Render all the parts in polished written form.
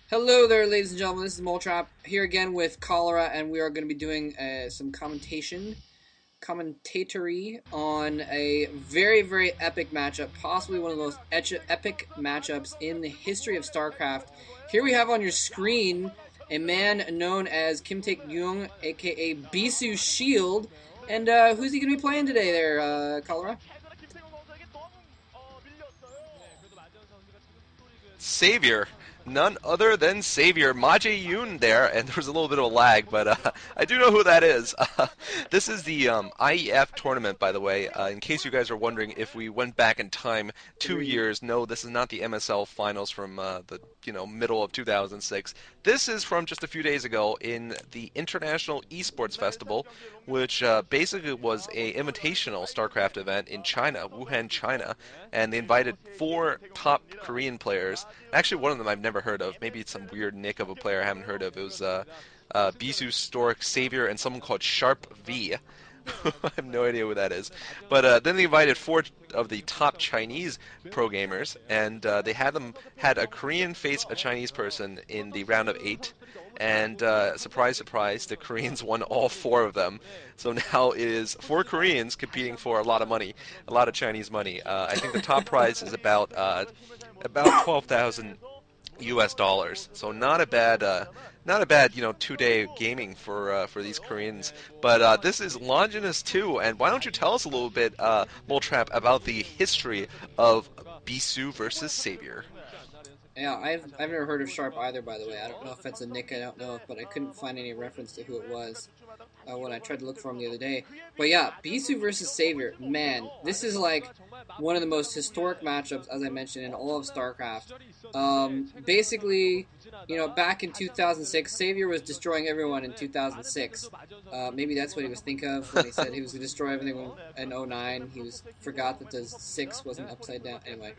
Hello there, ladies and gentlemen. This is Moltrap here again with Cholera, and we are going to be doing some commentatory on a very epic matchup, possibly one of the most epic matchups in the history of StarCraft. Here we have on your screen a man known as Kim Taek Young, aka Bisu Shield, and who's he going to be playing today? There, Cholera. Savior. None other than Savior. Ma Jae-yoon there, and there's a little bit of a lag, but I do know who that is. This is the IEF tournament, by the way. In case you guys are wondering if we went back in time 2 years, no, this is not the MSL finals from the middle of 2006. This is from just a few days ago in the International Esports Festival, which basically was a invitational StarCraft event in China, Wuhan, China, and they invited four top Korean players. Actually, one of them I've never heard of. Maybe it's some weird nick of a player I haven't heard of. It was Bisu, Stork, Savior, and someone called Sharp V. I have no idea who that is. But then they invited four of the top Chinese pro gamers, and they had a Korean face a Chinese person in the round of 8. And surprise, surprise, the Koreans won all four of them. So now it is four Koreans competing for a lot of money, a lot of Chinese money. I think the top prize is about 12,000 U.S. dollars. So not a bad 2 day gaming for these Koreans. But this is Longinus 2, and why don't you tell us a little bit, Moltrap, about the history of Bisu versus Savior? Yeah, I've never heard of Sharp either. By the way, I don't know if that's a nick. I don't know, but I couldn't find any reference to who it was when I tried to look for him the other day. But yeah, Bisu versus Savior. Man, this is like one of the most historic matchups, as I mentioned, in all of StarCraft. Basically, back in 2006, Savior was destroying everyone in 2006. Maybe that's what he was thinking of when he said he was going to destroy everything in '09. He forgot that the 6 wasn't upside down. Anyway,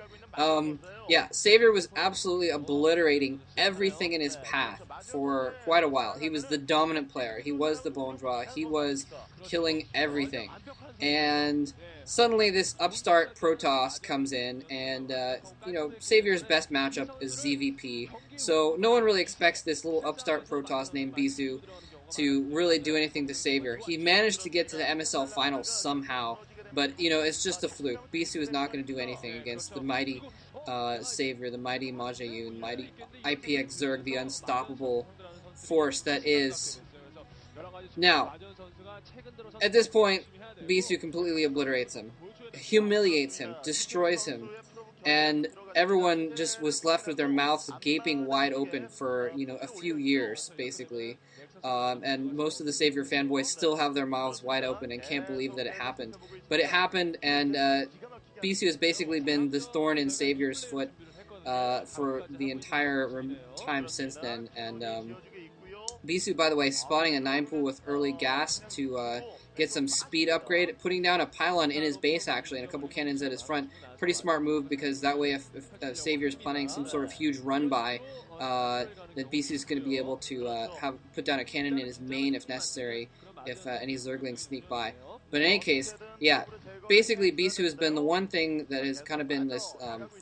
yeah, Savior was absolutely obliterating everything in his path for quite a while. He was the dominant player. He was the bone draw. He was killing everything. And suddenly this upstart Protoss comes in, and, Savior's best matchup is ZVP. So no one really expects this little upstart Protoss named Bisu to really do anything to Savior. He managed to get to the MSL finals somehow, but it's just a fluke. Bisu is not going to do anything against the mighty Savior, the mighty Ma Jae-yoon, mighty IPX Zerg, the unstoppable force that is. Now, at this point, Bisu completely obliterates him, humiliates him, destroys him, and everyone just was left with their mouths gaping wide open for a few years, basically. And most of the Savior fanboys still have their mouths wide open and can't believe that it happened. But it happened, and Bisu has basically been the thorn in Savior's foot for the entire time since then. And Bisu, by the way, spotting a 9 pool with early gas to get some speed upgrade, putting down a pylon in his base actually, and a couple cannons at his front. Pretty smart move, because that way if Savior's planning some sort of huge run by, that Bisu is going to be able to put down a cannon in his main if necessary, if any Zerglings sneak by. But in any case, yeah, basically Bisu has been the one thing that has kind of been this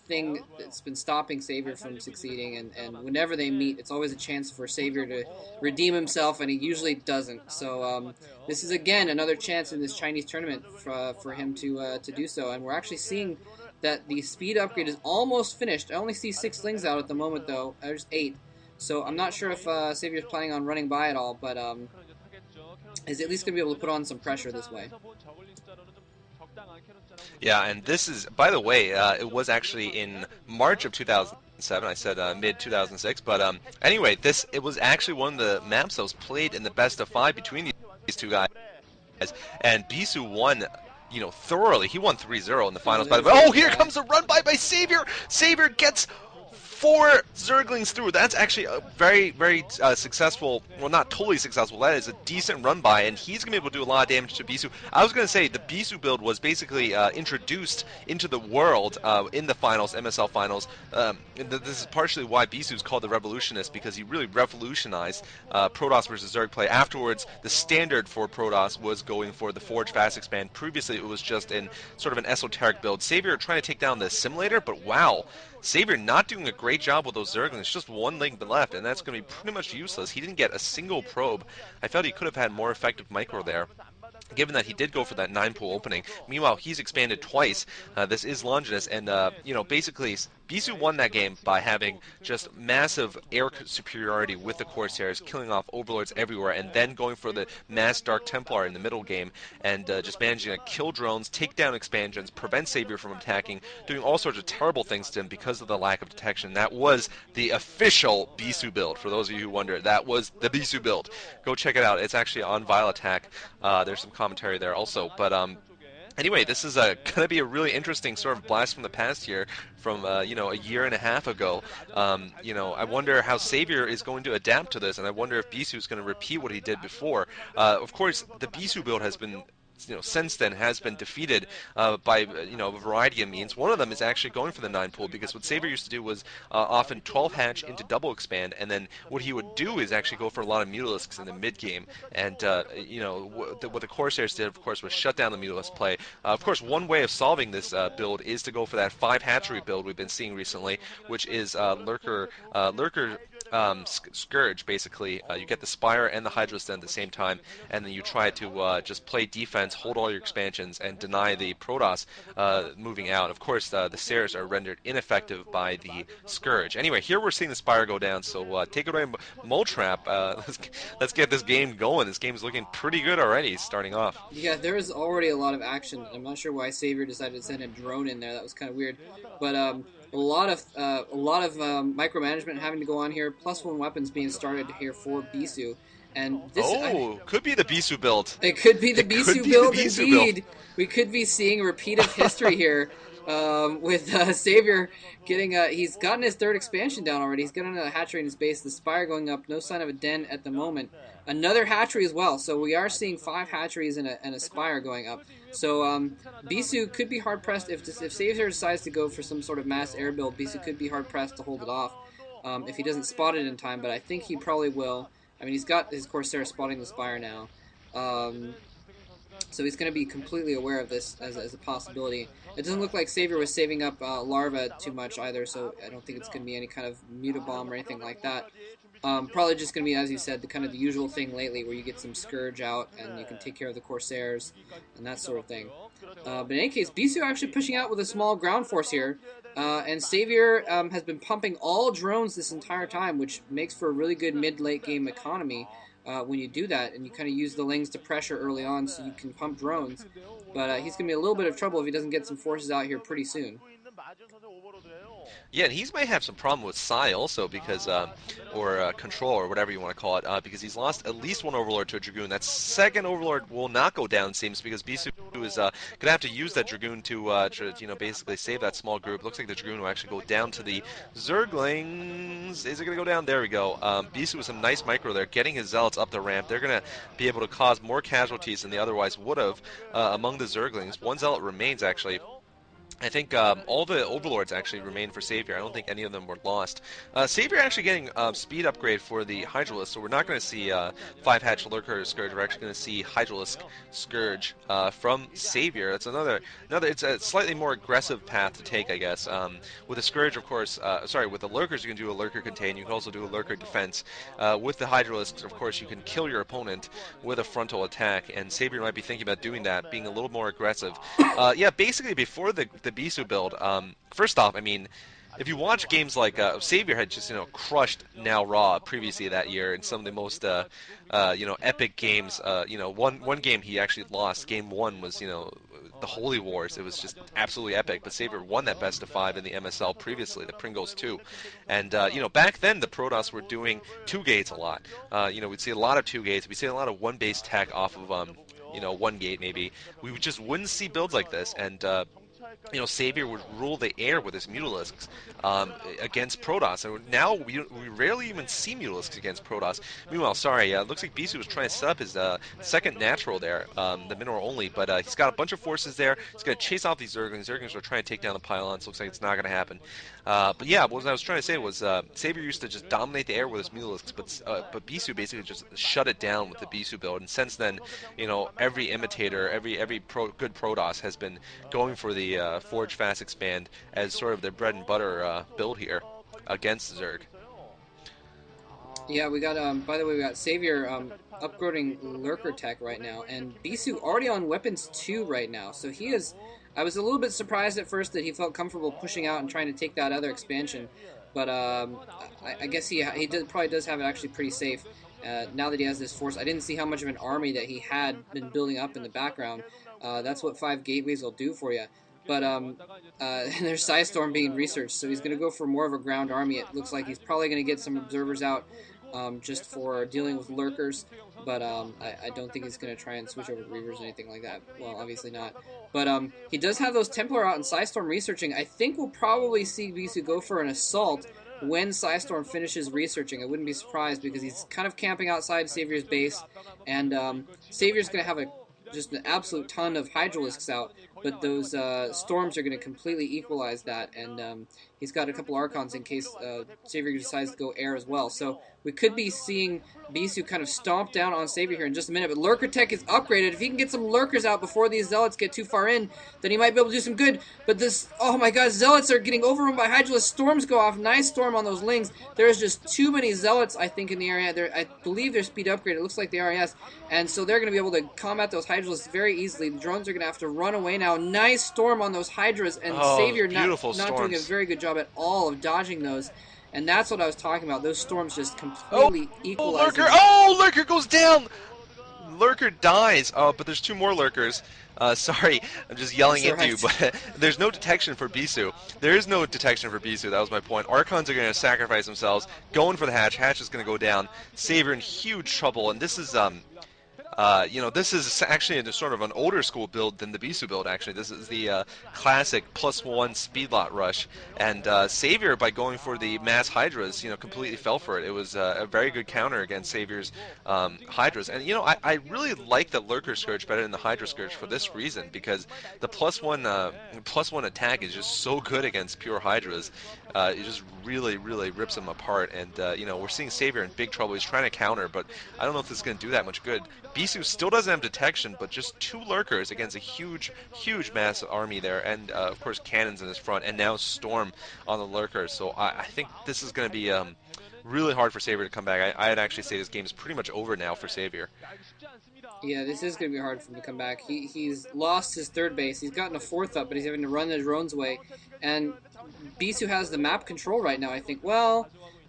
thing that's been stopping Savior from succeeding, and whenever they meet, it's always a chance for Savior to redeem himself, and he usually doesn't. So this is again another chance in this Chinese tournament for him to do so, and we're actually seeing that the speed upgrade is almost finished. I only see 6 slings out at the moment, though. There's 8. So I'm not sure if Savior's planning on running by at all, but is at least going to be able to put on some pressure this way. Yeah, and this is, by the way, it was actually in March of 2007. I said mid 2006, but anyway, it was actually one of the maps that was played in the best of 5 between these two guys, and Bisu won. Thoroughly. He won 3-0 in the finals, by the way. Oh, here comes a run by Savior! Savior gets 4 Zerglings through. That's actually a very successful, well, not totally successful, that is a decent run by, and he's going to be able to do a lot of damage to Bisu. I was going to say, the Bisu build was basically introduced into the world in the finals, MSL finals. This is partially why Bisu is called the Revolutionist, because he really revolutionized Protoss versus Zerg play. Afterwards, the standard for Protoss was going for the Forge Fast Expand. Previously, it was just in sort of an esoteric build. Savior trying to take down the Simulator, but wow. Savior not doing a great job with those Zerglings, just one link left, and that's going to be pretty much useless. He didn't get a single probe. I felt he could have had more effective micro there, given that he did go for that 9 pool opening. Meanwhile, he's expanded twice. This is Longinus, and basically Bisu won that game by having just massive air superiority with the Corsairs, killing off overlords everywhere, and then going for the mass Dark Templar in the middle game, and just managing to kill drones, take down expansions, prevent Savior from attacking, doing all sorts of terrible things to him because of the lack of detection. That was the official Bisu build. For those of you who wonder, that was the Bisu build. Go check it out. It's actually on Vile Attack. There's some commentary there also, but anyway, this is going to be a really interesting sort of blast from the past here, from a year and a half ago. I wonder how Savior is going to adapt to this, and I wonder if Bisu is going to repeat what he did before. Of course, the Bisu build has been since then has been defeated by a variety of means. One of them is actually going for the 9 pool, because what Savior used to do was often 12 hatch into double expand, and then what he would do is actually go for a lot of Mutalisks in the mid game. And what the Corsairs did, of course, was shut down the Mutalisk play. Of course, one way of solving this build is to go for that 5 hatchery build we've been seeing recently, which is Lurker Scourge. Basically, you get the Spire and the Hydrolist at the same time, and then you try to just play defense, hold all your expansions, and deny the Protoss moving out. Of course, the Seers are rendered ineffective by the Scourge. Anyway, here we're seeing the Spire go down, so take it away, Moltrap. Let's get this game going. This game is looking pretty good already, starting off. Yeah, there was already a lot of action. I'm not sure why Savior decided to send a drone in there. That was kind of weird, but a lot of micromanagement having to go on here. +1 weapons being started here for Bisu, and Oh, could be the Bisu build. it could be the It could Bisu be the build Bisu build. indeed. We could be seeing a repeat of history here. With Savior getting he's gotten his third expansion down already. He's got another hatchery in his base. The Spire going up. No sign of a den at the moment. Another hatchery as well. So we are seeing 5 hatcheries and a Spire going up. So Bisu could be hard pressed if Savior decides to go for some sort of mass air build. Bisu could be hard pressed to hold it off if he doesn't spot it in time. But I think he probably will. I mean, he's got his Corsair spotting the Spire now. So he's going to be completely aware of this as a possibility. It doesn't look like Savior was saving up Larva too much either, so I don't think it's going to be any kind of Mutabomb or anything like that. Probably just going to be, as you said, the kind of the usual thing lately, where you get some Scourge out and you can take care of the Corsairs and that sort of thing. But in any case, Bisu actually pushing out with a small ground force here. And Savior has been pumping all drones this entire time, which makes for a really good mid-late game economy. When you do that, and you kind of use the Lings to pressure early on so you can pump drones. But he's going to be a little bit of trouble if he doesn't get some forces out here pretty soon. Yeah, and he might have some problem with Psy also, because, or Control, or whatever you want to call it, because he's lost at least one Overlord to a Dragoon. That second Overlord will not go down, it seems, because Bisu is going to have to use that Dragoon to basically save that small group. Looks like the Dragoon will actually go down to the Zerglings. Is it going to go down? There we go. Bisu with some nice micro there, getting his Zealots up the ramp. They're going to be able to cause more casualties than they otherwise would have among the Zerglings. One Zealot remains, actually. I think all the Overlords actually remain for Savior. I don't think any of them were lost. Savior actually getting speed upgrade for the Hydralisk, so we're not going to see 5-hatch Lurker Scourge. We're actually going to see Hydralisk Scourge from Savior. That's another. It's a slightly more aggressive path to take, I guess. With the Scourge, of course, with the Lurkers, you can do a Lurker Contain. You can also do a Lurker Defense. With the Hydralisks, of course, you can kill your opponent with a frontal attack, and Savior might be thinking about doing that, being a little more aggressive. Yeah, basically before the Bisu build, first off, I mean, if you watch games like Savior had just crushed Now Raw previously that year in some of the most epic games. One game he actually lost. Game 1 was the Holy Wars. It was just absolutely epic. But Savior won that best of 5 in the MSL previously, the Pringles 2. And back then the Protoss were doing 2 gates a lot. We'd see a lot of 2 gates. We'd see a lot of 1 base tech off of 1 gate maybe. We just wouldn't see builds like this, and Savior would rule the air with his Mutalisks against Protoss. And now we rarely even see Mutalisks against Protoss. Meanwhile, it looks like Bisu was trying to set up his second natural there, the mineral only, but he's got a bunch of forces there. He's going to chase off these Zerglings. Zerglings are trying to take down the pylons. Looks like it's not going to happen. But yeah, what I was trying to say was Savior used to just dominate the air with his Mutalisks, but Bisu basically just shut it down with the Bisu build. And since then, every imitator, every good Protoss has been going for the Forge Fast Expand as sort of their bread and butter build here against Zerg. Yeah, we got by the way, we got Savior upgrading Lurker Tech right now, and Bisu already on weapons 2 right now. So he is I was a little bit surprised at first that he felt comfortable pushing out and trying to take that other expansion, but I guess probably does have it actually pretty safe. Now that he has this force, I didn't see how much of an army that he had been building up in the background. That's what 5 gateways will do for you. But there's Psystorm being researched, so he's going to go for more of a ground army. It looks like he's probably going to get some observers out just for dealing with lurkers. But I don't think he's going to try and switch over to Reavers or anything like that. Well, obviously not. But he does have those Templar out and Psystorm researching. I think we'll probably see Bisu go for an assault when Psystorm finishes researching. I wouldn't be surprised because he's kind of camping outside Savior's base. And Savior's going to have just an absolute ton of Hydralisks out. But those storms are going to completely equalize that. And he's got a couple Archons in case Savior decides to go air as well. So we could be seeing Bisu kind of stomp down on Savior here in just a minute. But Lurker Tech is upgraded. If he can get some Lurkers out before these Zealots get too far in, then he might be able to do some good. But this, oh my god, Zealots are getting overrun by Hydralisk. Storms go off. Nice storm on those Lings. There's just too many Zealots, I think, in the area. I believe they're speed upgraded. It looks like they are, yes. And so they're going to be able to combat those Hydralisks very easily. The drones are going to have to run away now. Nice storm on those Hydras, and Oh, Savior beautiful not doing a storms. very good job at all of dodging those. And that's what I was talking about. Those storms just Oh, completely Lurker! equalizing. Oh, Lurker goes down! Lurker dies. Oh, but there's two more Lurkers. Sorry, I'm just yelling That's into you, right. but there's no detection for Bisu. There is no detection for Bisu. That was my point. Archons are going to sacrifice themselves, going for the hatch. Hatch is going to go down. Savior in huge trouble, and this is this is actually a sort of an older school build than the Bisu build. Actually, this is the classic +1 speed lot rush, and Savior, by going for the mass Hydras, completely fell for it. It was a very good counter against Savior's Hydras, and I really like the Lurker Scourge better than the Hydra Scourge for this reason, because the +1 attack is just so good against pure Hydras. It just really, really rips them apart, and we're seeing Savior in big trouble. He's trying to counter, but I don't know if this is going to do that much good. Bisu still doesn't have detection, but just two lurkers against a huge, huge mass army there, and of course cannons in his front, and now Storm on the lurkers. So I think this is going to be really hard for Savior to come back. I'd actually say this game is pretty much over now for Savior. Yeah, this is going to be hard for him to come back. He's lost his third base. He's gotten a fourth up, but he's having to run the drones away. And Bisu has the map control right now, I think. Well,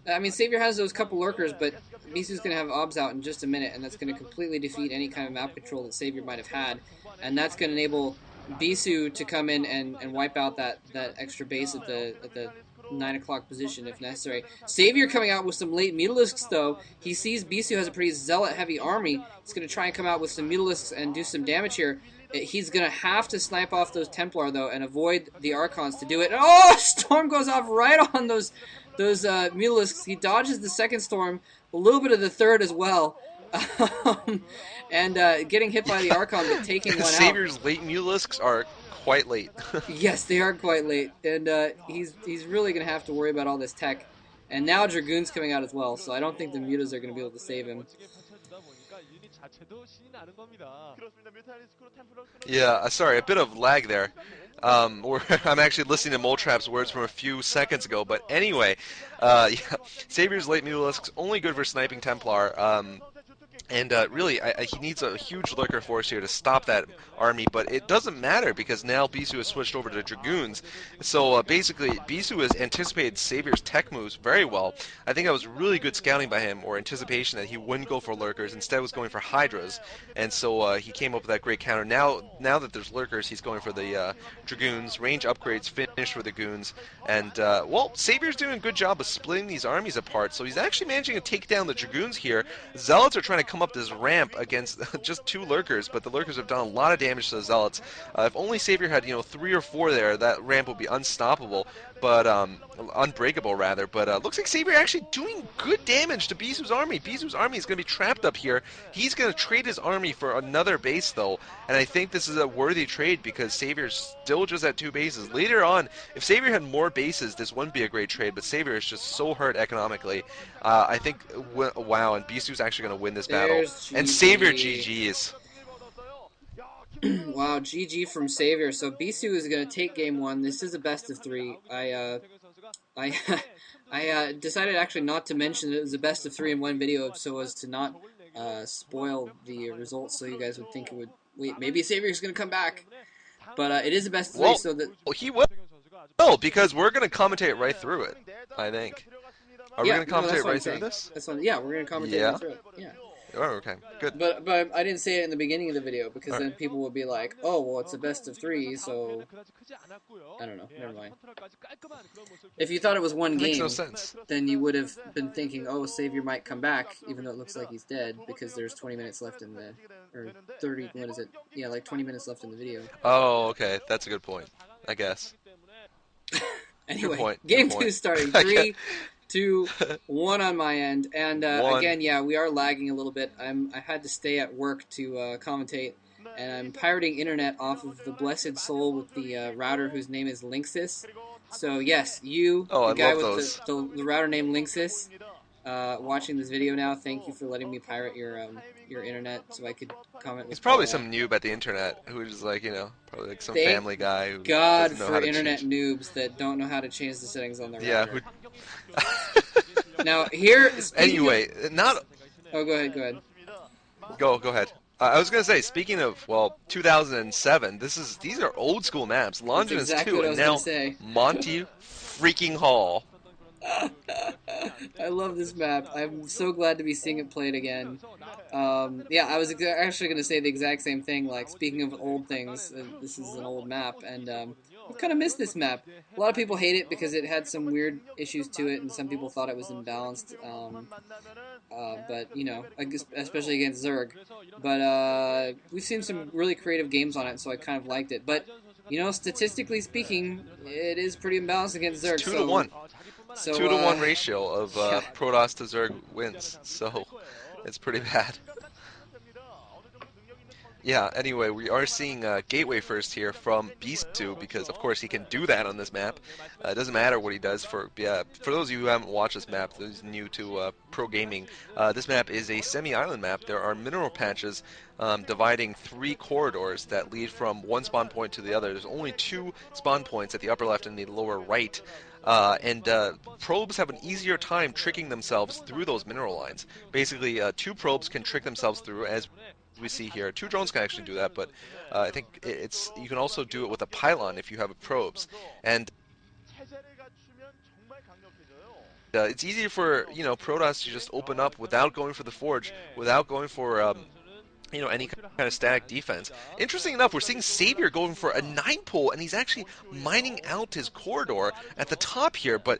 I mean, Savior has those couple lurkers, but Bisu's going to have obs out in just a minute, and that's going to completely defeat any kind of map control that Savior might have had. And that's going to enable Bisu to come in and wipe out that extra base at the 9 o'clock position if necessary. Savior coming out with some late Mutalisks, though. He sees Bisu has a pretty zealot-heavy army. He's going to try and come out with some Mutalisks and do some damage here. He's going to have to snipe off those Templar, though, and avoid the Archons to do it. Oh, Storm goes off right on those Mutalisks. He dodges the second Storm, a little bit of the third as well. And getting hit by the Archon, but taking one out. Savior's late Mutalisks are quite late. Yes, they are quite late, and he's really going to have to worry about all this tech. And now Dragoon's coming out as well, so I don't think the Mutas are going to be able to save him. Yeah, sorry, a bit of lag there. I'm actually listening to Moletrap's words from a few seconds ago, but anyway, yeah, Savior's late Mutalisks only good for sniping Templar. And really, he needs a huge lurker force here to stop that army, but it doesn't matter because now Bisu has switched over to Dragoons. So basically, Bisu has anticipated Savior's tech moves very well. I think that was really good scouting by him, or anticipation that he wouldn't go for lurkers, instead was going for Hydras. And so he came up with that great counter. Now that there's lurkers, he's going for the Dragoons. Range upgrades finished for the Goons. And, well, Savior's doing a good job of splitting these armies apart, so he's actually managing to take down the Dragoons here. Zealots are trying to come up this ramp against just two lurkers, but the lurkers have done a lot of damage to the Zealots. If only Savior had 3 or 4 there, that ramp would be unstoppable, but unbreakable rather. But looks like Savior actually doing good damage to Bisu's army. Bisu's army is going to be trapped up here. He's going to trade his army for another base though, and I think this is a worthy trade because Savior's still just at 2 bases. Later on, if Savior had more bases, this wouldn't be a great trade, but Savior is just so hurt economically. I think, wow, and Bisu's actually going to win this battle. There's And Savior GG. GG's. Wow, GG from Savior. So Bisu is going to take game one. This is a best of three. I I decided actually not to mention it was a best of three in one video so as to not spoil the results so you guys would think it would wait, maybe Savior's going to come back. But it is a best of three, Well, so that he will because we're going to commentate right through it. I think. Are we yeah, going to no, that's commentate what I'm right through saying. this? That's what yeah, we're going to commentate right Yeah. through it. Yeah. Oh, okay. Good. But I didn't say it in the beginning of the video because All right. then people would be like, "Oh, well, it's a best of three, so I don't know. Never mind." If you thought it was one That makes no game, sense. then you would have been thinking, "Oh, Savior might come back," even though it looks like he's dead because there's 20 minutes left in the or 30. What is it? Yeah, like 20 minutes left in the video. Oh, okay. That's a good point. I guess. Good Anyway, point. Good game two point. starting. I get 3, 2, 1 on my end, and one. again, yeah, we are lagging a little bit. I had to stay at work to commentate, and I'm pirating internet off of the Blessed Soul with the router whose name is Linksys. So yes, you, Oh, the I guy love with those. the router name Linksys, watching this video now. Thank you for letting me pirate your internet so I could comment He's with probably some noob at the internet who's like, probably like some thank family guy who God doesn't know for how to internet change. noobs that don't know how to change the settings on their Yeah, router. who. Now here, speaking of, Anyway, not oh, go ahead, go ahead. go ahead. I was gonna say, speaking of 2007. These are old school maps. That's Longinus exactly 2, what I and was gonna now say. Monty freaking Hall. I love this map. I'm so glad to be seeing it played again. Yeah, I was actually going to say the exact same thing. Like, speaking of old things, this is an old map, and I've kind of missed this map. A lot of people hate it because it had some weird issues to it, and some people thought it was imbalanced. But especially against Zerg. But we've seen some really creative games on it, so I kind of liked it. But statistically speaking, it is pretty imbalanced against It's Zerg. 2 to 1. It's So 2 to 1 ratio of yeah. Protoss to Zerg wins. So it's pretty bad. Yeah, anyway, we are seeing Gateway first here from Bisu because, of course, he can do that on this map. It doesn't matter what he does. For those of you who haven't watched this map, those new to pro gaming, this map is a semi-island map. There are mineral patches dividing 3 corridors that lead from one spawn point to the other. There's only 2 spawn points at the upper left and the lower right. And probes have an easier time tricking themselves through those mineral lines. Basically, 2 probes can trick themselves through, as we see here. 2 drones can actually do that, but I think it's you can also do it with a pylon if you have probes, and it's easier for Protoss to just open up without going for the forge, without going for any kind of static defense. Interesting enough, we're seeing Savior going for a 9 pull, and he's actually mining out his corridor at the top here, but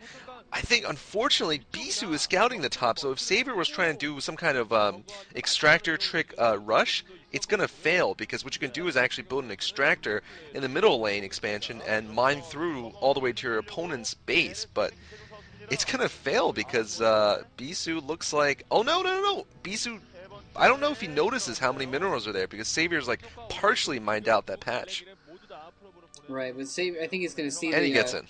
I think, unfortunately, Bisu is scouting the top, so if Savior was trying to do some kind of extractor trick rush, it's going to fail, because what you can do is actually build an extractor in the middle lane expansion and mine through all the way to your opponent's base, but it's going to fail because Bisu looks like... Oh, no, no, no, no! Bisu, I don't know if he notices how many minerals are there, because Savior's, like, partially mined out that patch. Right, but Savior, I think he's going to And he gets in.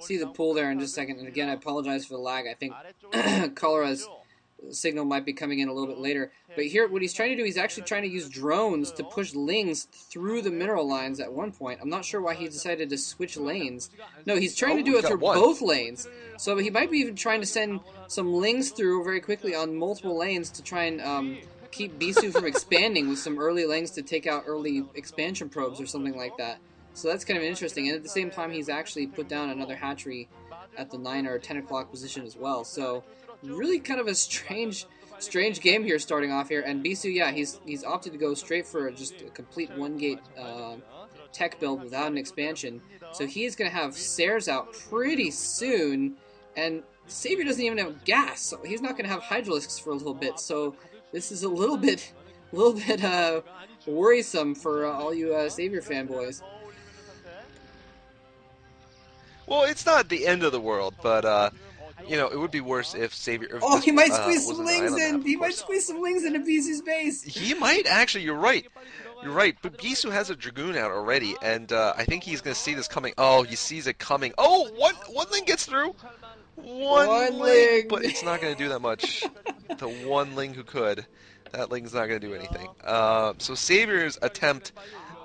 see the pool there in just a second. And again, I apologize for the lag. I think Cholera's signal might be coming in a little bit later. But here, what he's trying to do, he's actually trying to use drones to push lings through the mineral lines at one point. I'm not sure why he decided to switch lanes. No, he's trying to Oh, do he's it got through one. both lanes. So he might be even trying to send some lings through very quickly on multiple lanes to try and keep Bisu from expanding with some early lings to take out early expansion probes or something like that. So that's kind of interesting. And at the same time, he's actually put down another hatchery at the 9 or 10 o'clock position as well. So really kind of a strange game here starting off here. And Bisu, yeah, he's opted to go straight for just a complete one-gate tech build without an expansion. So he's going to have Sares out pretty soon. And Savior doesn't even have gas, so he's not going to have Hydralisks for a little bit. So this is a little bit worrisome for all you Savior fanboys. Well, it's not the end of the world, but it would be worse if Savior if Oh, this he might squeeze was some an lings island in. map, of He might course. squeeze some lings into Bisu's base. He might actually. You're right. You're right. But Bisu has a dragoon out already, and I think he's going to see this coming. Oh, he sees it coming. Oh, one link gets through. One One link, but ling. it's not going to do that much. The one link who could, that link's not going to do anything. So Savior's attempt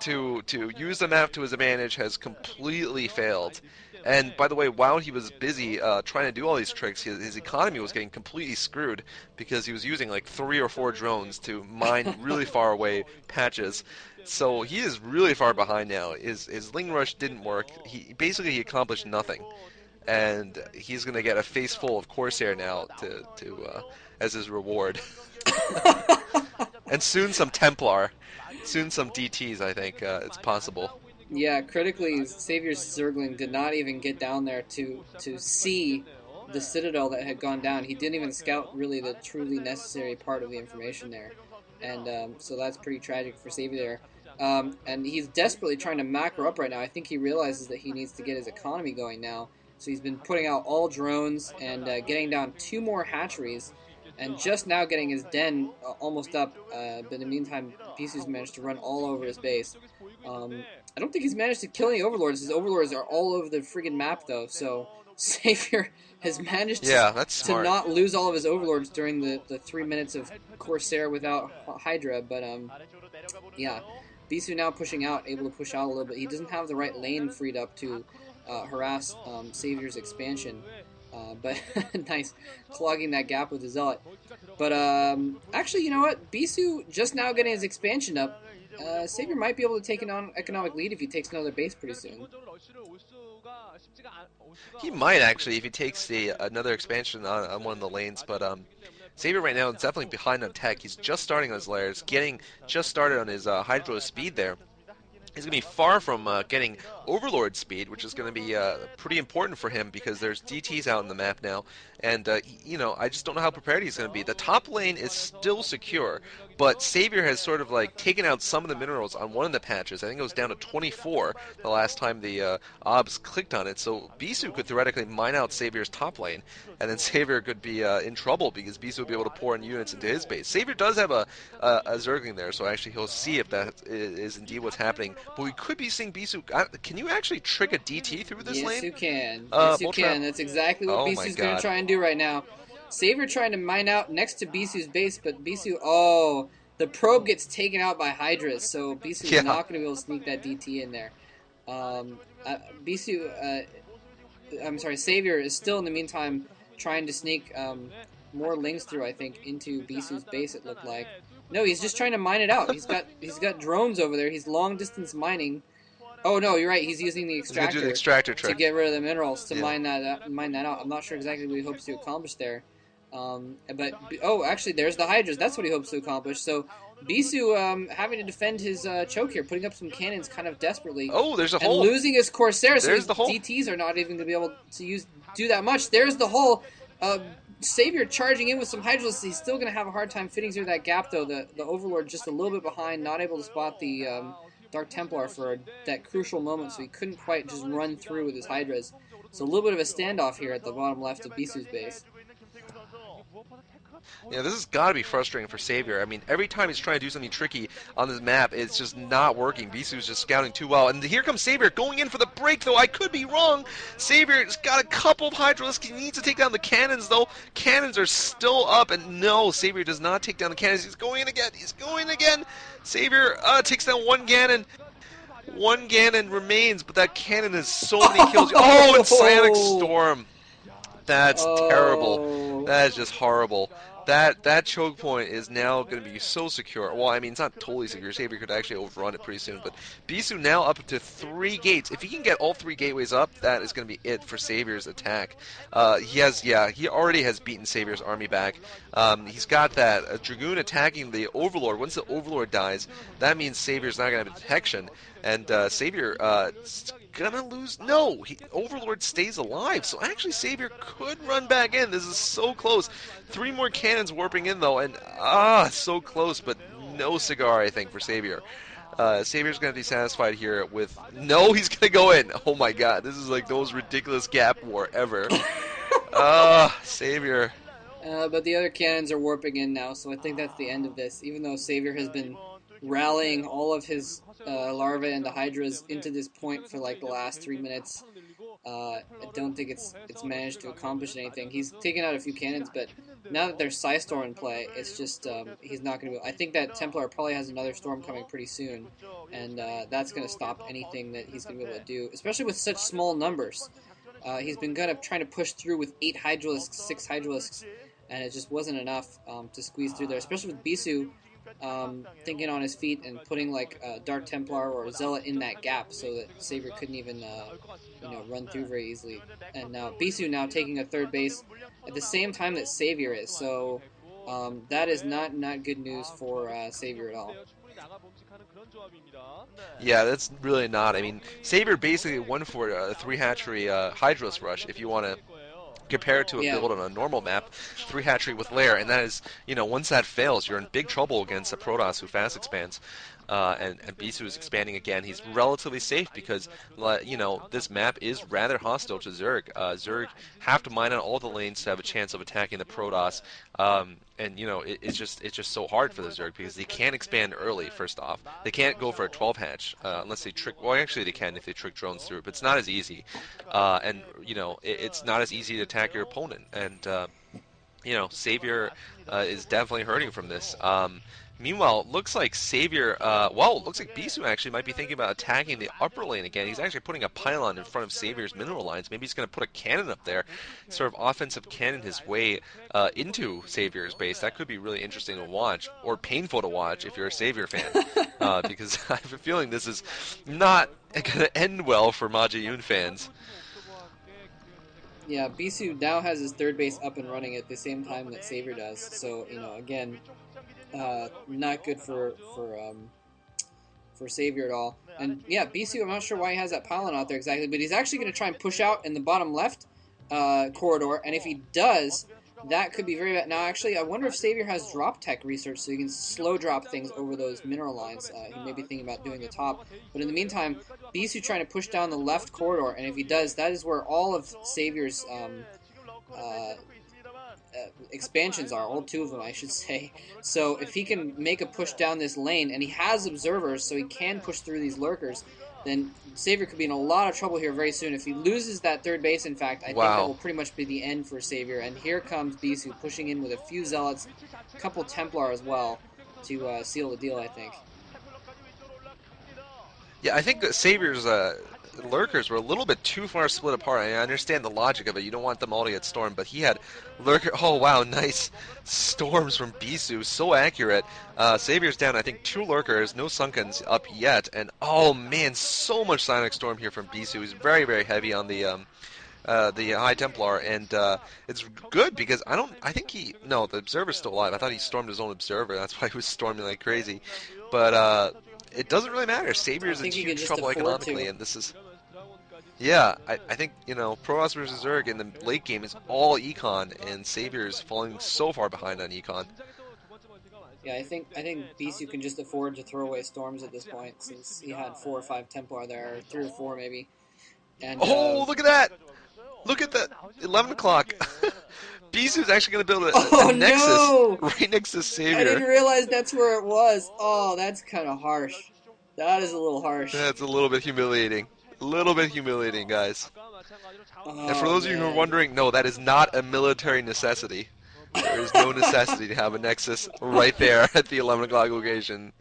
to use the map to his advantage has completely failed. And by the way, while he was busy trying to do all these tricks, his economy was getting completely screwed because he was using like 3 or 4 drones to mine really far away patches. So he is really far behind now. His Ling Rush didn't work. He accomplished nothing, and he's gonna get a face full of Corsair now to as his reward, and soon some Templar, soon some DTs. I think it's possible. Yeah, critically, Savior's Zergling did not even get down there to see the citadel that had gone down. He didn't even scout really the truly necessary part of the information there, and so that's pretty tragic for Savior there. And he's desperately trying to macro up right now. I think he realizes that he needs to get his economy going now. So he's been putting out all drones and getting down 2 more hatcheries, and just now getting his den almost up. But in the meantime, Bisu's managed to run all over his base. I don't think he's managed to kill any overlords. His overlords are all over the friggin' map, though. So Savior has managed Yeah, that's to smart. not lose all of his overlords during the 3 minutes of Corsair without Hydra. But yeah, Bisu now pushing out, able to push out a little bit. He doesn't have the right lane freed up to harass Savior's expansion. But nice clogging that gap with the zealot. But actually, you know what? Bisu just now getting his expansion up. Savior might be able to take an economic lead if he takes another base pretty soon. He might actually if he takes the another expansion on one of the lanes, but Saber right now is definitely behind on tech. He's just starting on his layers, getting just started on his Hydro speed there. He's going to be far from getting Overlord speed, which is going to be pretty important for him because there's DTs out in the map now, and I just don't know how prepared he's going to be. The top lane is still secure, but Savior has sort of like taken out some of the minerals on one of the patches. I think it was down to 24 the last time the obs clicked on it. So Bisu could theoretically mine out Savior's top lane, and then Savior could be in trouble because Bisu would be able to pour in units into his base. Savior does have a Zergling there, so actually he'll see if that is indeed what's happening. But we could be seeing Bisu. Can you actually trick a DT through this Yes, lane? you can. Yes, you Bull Trap? can. That's exactly what Oh my Bisu's going to god. try and do right now. Savior trying to mine out next to Bisu's base, but Bisu, oh, the probe gets taken out by Hydras, so Bisu's Yeah. not going to be able to sneak that DT in there. Bisu, I'm sorry, Savior is still in the meantime trying to sneak more lings through. I think into Bisu's base. It looked like. No, he's just trying to mine it out. He's got drones over there. He's long distance mining. Oh no, you're right. He's using the He's gonna do the extractor extractor to trick. get rid of the minerals to Yeah. mine that out. I'm not sure exactly what he hopes to accomplish there. But oh, actually, there's the hydras. That's what he hopes to accomplish. So Bisu having to defend his choke here, putting up some cannons kind of desperately, Oh, there's a and hole. losing his corsair. So There's his the hole. DTs are not even going to be able to do that much. There's the hole. Uh, Savior charging in with some hydras. He's still going to have a hard time fitting through that gap though. The Overlord just a little bit behind, not able to spot the Dark Templar for that crucial moment, so he couldn't quite just run through with his hydras. So a little bit of a standoff here at the bottom left of Bisu's base. Yeah, this has got to be frustrating for Savior. I mean, every time he's trying to do something tricky on this map, it's just not working. Bisu's just scouting too well. And here comes Savior going in for the break, though. I could be wrong. Savior's got a couple of Hydralisks. He needs to take down the cannons, though. Cannons are still up, and no, Savior does not take down the cannons. He's going in again. He's going again. Savior takes down one cannon. One cannon remains, but that cannon has so many kills. Oh, it's Psionic Oh, Storm. That's terrible. oh, That is just horrible. That choke point is now going to be so secure. Well, I mean, it's not totally secure. Savior could actually overrun it pretty soon. But Bisu now up to 3 gates. If he can get all 3 gateways up, that is going to be it for Savior's attack. He already has beaten Savior's army back. He's got that Dragoon attacking the Overlord. Once the Overlord dies, that means Savior's not going to have detection. And Savior gonna lose. No, Overlord stays alive. So actually, Savior could run back in. This is so close. 3 more cannons warping in though, and so close, but no cigar. I think for Savior. Savior's gonna be satisfied here with no. He's gonna go in. Oh my God, this is like the most ridiculous gap war ever. Savior. but the other cannons are warping in now, so I think that's the end of this. Even though Savior has been rallying all of his larvae and the hydras into this point for like the last 3 minutes, I don't think it's managed to accomplish anything. He's taken out a few cannons, but now that there's Psystorm in play, it's just he's not going to be. I think that Templar probably has another storm coming pretty soon, and that's going to stop anything that he's going to be able to do, especially with such small numbers. He's been kind of trying to push through with 8 Hydralisks, 6 Hydralisks, and it just wasn't enough to squeeze through there, especially with Bisu thinking on his feet and putting like a Dark Templar or a Zealot in that gap so that Savior couldn't even run through very easily. And now Bisu now taking a third base at the same time that Savior is. So that is not good news for Savior at all. Yeah, that's really not. I mean, Savior basically won for a three hatchery Hydros rush if you want to compared to a Yeah. build on a normal map, three hatchery with lair, and that is, once that fails, you're in big trouble against a Protoss who fast expands. And Bisu is expanding again. He's relatively safe because, this map is rather hostile to Zerg. Zerg have to mine on all the lanes to have a chance of attacking the Protoss. And it's just so hard for the Zerg because they can't expand early. First off, they can't go for a 12 hatch unless they trick. Well, actually they can if they trick drones through, but it's not as easy. And it's not as easy to attack your opponent. And Savior is definitely hurting from this. Meanwhile, looks like Savior, looks like Bisu actually might be thinking about attacking the upper lane again. He's actually putting a pylon in front of Savior's mineral lines. Maybe he's going to put a cannon up there, sort of offensive cannon his way into Savior's base. That could be really interesting to watch, or painful to watch if you're a Savior fan, because I have a feeling this is not going to end well for Majayun fans. Yeah, Bisu now has his third base up and running at the same time that Savior does. So again, not good for Savior at all. And yeah, Bisu, I'm not sure why he has that pylon out there exactly, but he's actually going to try and push out in the bottom left corridor. And if he does, that could be very bad. Now, actually, I wonder if Savior has drop tech research so he can slow drop things over those mineral lines. He may be thinking about doing the top. But in the meantime, Bisu trying to push down the left corridor. And if he does, that is where all of Savior's uh, expansions are, all two of them, I should say. So if he can make a push down this lane, and he has observers, so he can push through these lurkers, then Savior could be in a lot of trouble here very soon. If he loses that third base, in fact, I think that Wow. will pretty much be the end for Savior. And here comes Bisu pushing in with a few Zealots, a couple Templar as well, to seal the deal, I think. Yeah, I think that Savior's lurkers were a little bit too far split apart. I understand the logic of it. You don't want them all to get stormed, but he had lurker. Oh wow, nice storms from Bisu, so accurate. Savior's down, I think, two lurkers, no Sunkens up yet, and oh man, so much Sonic Storm here from Bisu. He's very very heavy on the High Templar, and it's good because I think no, the Observer's still alive. I thought he stormed his own Observer. That's why he was storming like crazy. But it doesn't really matter. I Savior's in think he could huge just trouble afford economically, to. and this is yeah. I think Protoss versus Zerg in the late game is all econ, and Savior's falling so far behind on econ. Yeah, I think Bisu can just afford to throw away storms at this point, since he had 4 or 5 Templar there, or 3 or 4 maybe. And Oh, look at that! Look at that! 11 o'clock. Bisu's actually going to build a oh Nexus no! right next to I Savior. didn't realize that's where it was. Oh, that's kind of harsh. That is a little harsh. That's a little bit humiliating. A little bit humiliating, guys. And for Oh those of you who are man. wondering, no, that is not a military necessity. There is no necessity to have a Nexus right there at the 11 o'clock location.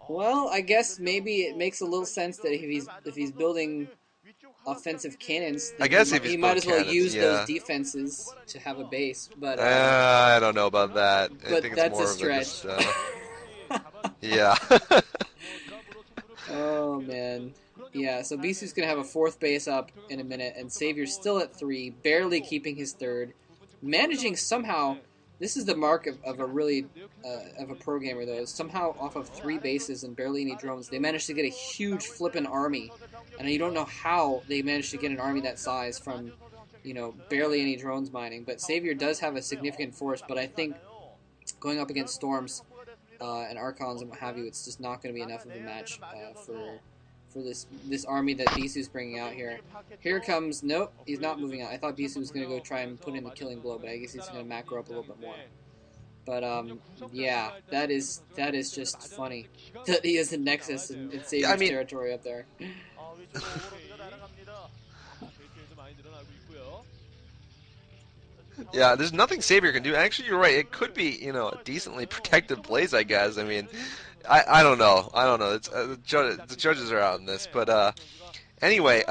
Well, I guess maybe it makes a little sense that if he's building offensive cannons, I then he guess might if he's he might building as well cannons, use those yeah. defenses to have a base. But I don't know about that. I but think it's that's a more of a just, stretch. yeah. Oh man. Yeah, so Bisu's gonna have a fourth base up in a minute, and Savior's still at 3, barely keeping his third, managing somehow. This is the mark of a really of a pro gamer though. Somehow off of 3 bases and barely any drones, they managed to get a huge flippin' army, and you don't know how they managed to get an army that size from, barely any drones mining. But Savior does have a significant force, but I think going up against storms and archons and what have you, it's just not going to be enough of a match for this army that Bisu's bringing out here. Here comes. Nope, he's not moving out. I thought Bisu was going to go try and put in the killing blow, but I guess he's going to macro up a little bit more. But yeah, that is just funny that he has a nexus in Yeah, I Savior's mean, territory up there. Yeah, there's nothing Savior can do. Actually, you're right. It could be, a decently protected blaze, I guess. I mean, I don't know. I don't know. The judges are out in this, but anyway,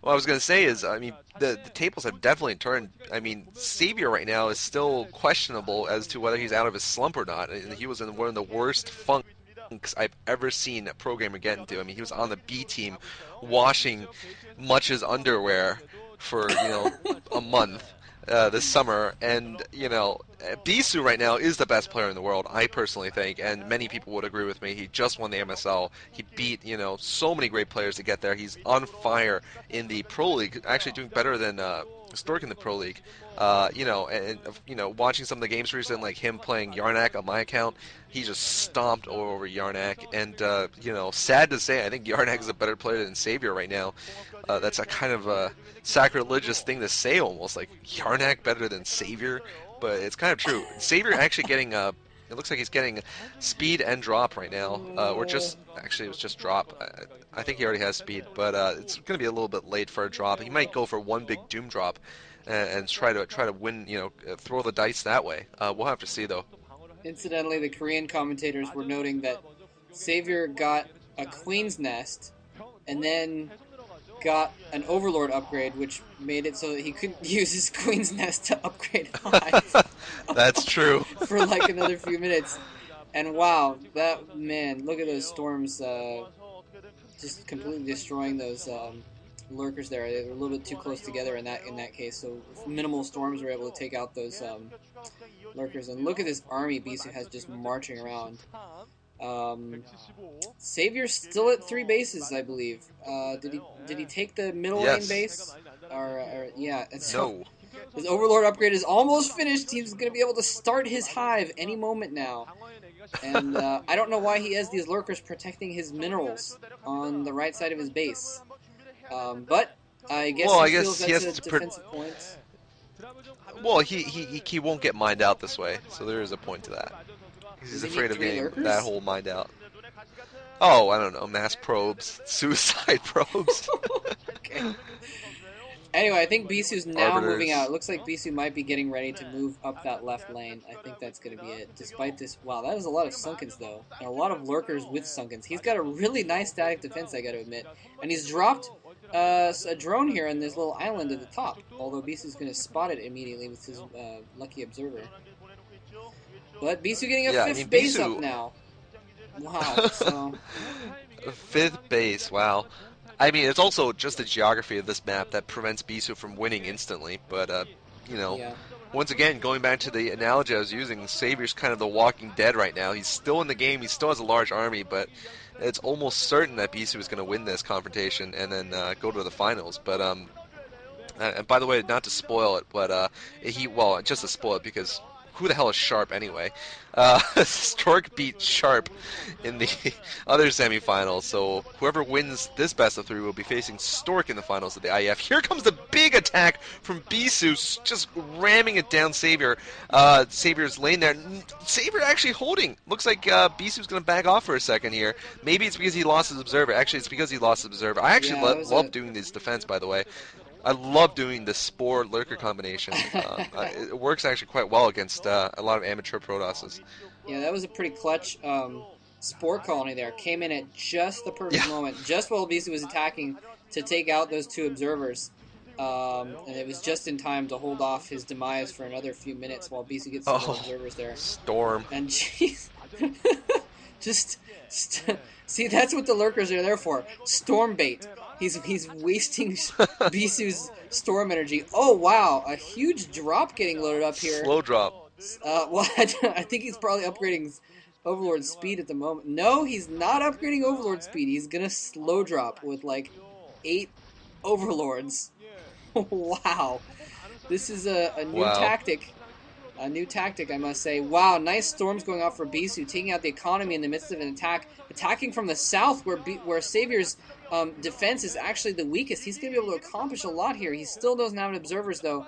what I was gonna say is, I mean, the tables have definitely turned. I mean, Savior right now is still questionable as to whether he's out of his slump or not. And he was in one of the worst funks I've ever seen a programmer get into. I mean, he was on the B team, washing much his underwear for a month. This summer, and Bisu right now is the best player in the world, I personally think, and many people would agree with me. He just won the MSL. He beat so many great players to get there. He's on fire in the Pro League, actually doing better than Stork in the Pro League. Watching some of the games recently, like him playing Yarnak on my account, he just stomped over Yarnak, and sad to say, I think Yarnak is a better player than Savior right now. That's a kind of a sacrilegious thing to say, almost like Yarnak better than Savior, but it's kind of true. Savior actually getting it looks like he's getting speed and drop right now, or just actually it was just drop. I think he already has speed, but it's going to be a little bit late for a drop. He might go for one big Doom drop and try to win, throw the dice that way. We'll have to see though. Incidentally, the Korean commentators were noting that Savior got a Queen's Nest and then got an Overlord upgrade, which made it so that he couldn't use his Queen's Nest to upgrade Hive That's true. for like another few minutes. And wow, that man, look at those storms just completely destroying those lurkers there. They were a little bit too close together in that case. So minimal storms were able to take out those lurkers. And look at this army Bisu has just marching around. Um, Savior's still at 3 bases, I believe. Did he take the middle lane Yes. base? Or yeah, and so No. his Overlord upgrade is almost finished. He's going to be able to start his hive any moment now. And I don't know why he has these lurkers protecting his minerals on the right side of his base. But I guess Well, he I feels guess he that's has a to. defensive point. Well, he won't get mined out this way, so there is a point to that. Does He's he need afraid of three getting that lurkers? whole mined out. Oh, I don't know, mass probes, suicide probes, Okay. Anyway, I think Bisu's now moving out. arbiters. It looks like Bisu might be getting ready to move up that left lane. I think that's going to be it. Despite this, wow, that is a lot of Sunkens though, and a lot of lurkers with Sunkens. He's got a really nice static defense, I got to admit, and he's dropped a drone here on this little island at the top. Although Bisu's going to spot it immediately with his lucky observer. But Bisu getting a Yeah, I fifth mean base up Bisu. now. Wow. So Fifth base, wow. I mean, it's also just the geography of this map that prevents Bisu from winning instantly. But you know, yeah. once again, going back to the analogy I was using, Savior's kind of the Walking Dead right now. He's still in the game. He still has a large army, but it's almost certain that Bisu is going to win this confrontation and then go to the finals. But and by the way, not to spoil it, but just to spoil it because who the hell is Sharp anyway? Stork beat Sharp in the other semifinals, so whoever wins this best of three will be facing Stork in the finals of the IEF. Here comes the big attack from Bisu, just ramming it down Savior. Savior's lane there. Savior actually holding. Looks like Bisu's going to back off for a second here. Maybe it's because he lost his observer. Actually, it's because he lost his observer. I actually Yeah, that was love a doing these defense, by the way. I love doing the Spore Lurker combination. It works actually quite well against a lot of amateur Protosses. Yeah, that was a pretty clutch spore colony there. Came in at just the perfect Yeah. moment, just while Bisu was attacking to take out those two observers. And it was just in time to hold off his demise for another few minutes while Bisu gets some more Oh, observers there. Storm. And jeez, just see that's what the lurkers are there for. Storm bait. He's wasting Bisu's storm energy. Oh wow, a huge drop getting loaded up here. Slow drop. Well, I think he's probably upgrading Overlord speed at the moment. No, he's not upgrading Overlord speed. He's gonna slow drop with like 8 Overlords. Wow, this is a new Wow. tactic. A new tactic, I must say. Wow, nice storms going off for Bisu, taking out the economy in the midst of an attack, attacking from the south, where Savior's defense is actually the weakest. He's going to be able to accomplish a lot here. He still doesn't have observers, though.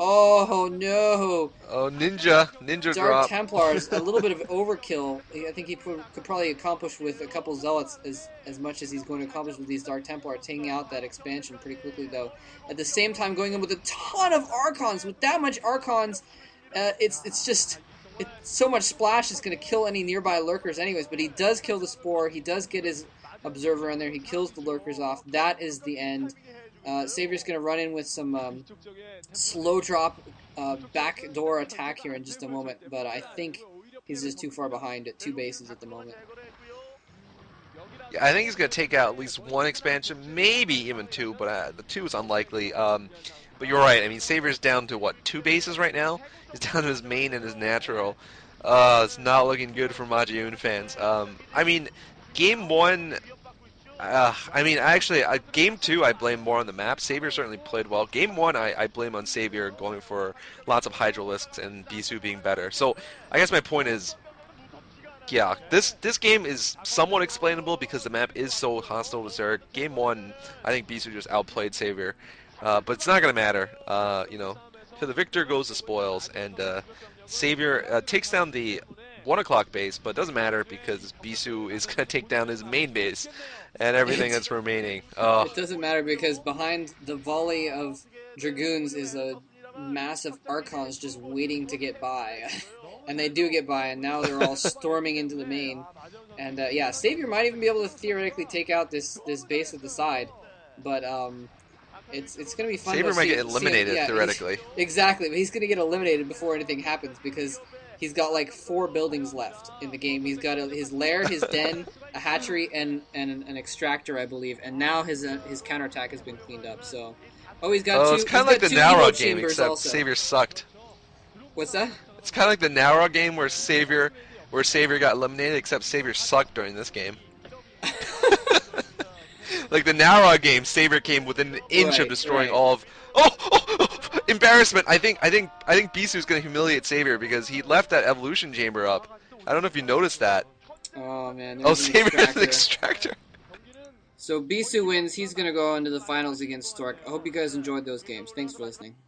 Oh no! Oh, ninja Dark drop. Templars, a little bit of overkill. I think he could probably accomplish with a couple zealots as much as he's going to accomplish with these Dark Templar, taking out that expansion pretty quickly though. At the same time, going in with a ton of Archons. With that much Archons, it's just it's so much splash. It's going to kill any nearby lurkers anyways. But he does kill the Spore. He does get his Observer on there. He kills the lurkers off. That is the end. Savior's going to run in with some slow drop backdoor attack here in just a moment, but I think he's just too far behind at two bases at the moment. Yeah, I think he's going to take out at least one expansion, maybe even two, but the two is unlikely. But you're right. I mean, Savior's down to what, two bases right now? He's down to his main and his natural. It's not looking good for Majiyun fans. I mean, game one. I mean, actually, game two, I blame more on the map. Savior certainly played well. Game one, I blame on Savior going for lots of Hydralisks and Bisu being better. So I guess my point is, yeah, this game is somewhat explainable because the map is so hostile to Zerg. Game one, I think Bisu just outplayed Savior, but it's not gonna matter. To the victor goes the spoils, and Savior takes down the 1 o'clock base, but it doesn't matter because Bisu is gonna take down his main base and everything It that's remaining. Oh, it doesn't matter because behind the volley of dragoons is a massive archons just waiting to get by, and they do get by, and now they're all storming into the main, and yeah, Savior might even be able to theoretically take out this base at the side, but it's gonna be fun to Savior might get see him. eliminated Yeah, theoretically. exactly. But he's gonna get eliminated before anything happens because he's got like four buildings left in the game. He's got his lair, his den, a hatchery, and an extractor, I believe. And now his counterattack has been cleaned up. So, oh, he's got Oh, it's two. kind He's of like got the two Nara evo game, chambers except also. Savior sucked. What's that? It's kind of like the Nara game where Savior got eliminated, except Savior sucked during this game. Like the Nara game, Savior came within an inch of Right, destroying right. all of. Oh, embarrassment! I think Bisu's gonna humiliate Savior because he left that evolution chamber up. I don't know if you noticed that. Oh man, Oh, there's an Savior has an extractor. extractor. So Bisu wins. He's gonna go into the finals against Stork. I hope you guys enjoyed those games. Thanks for listening.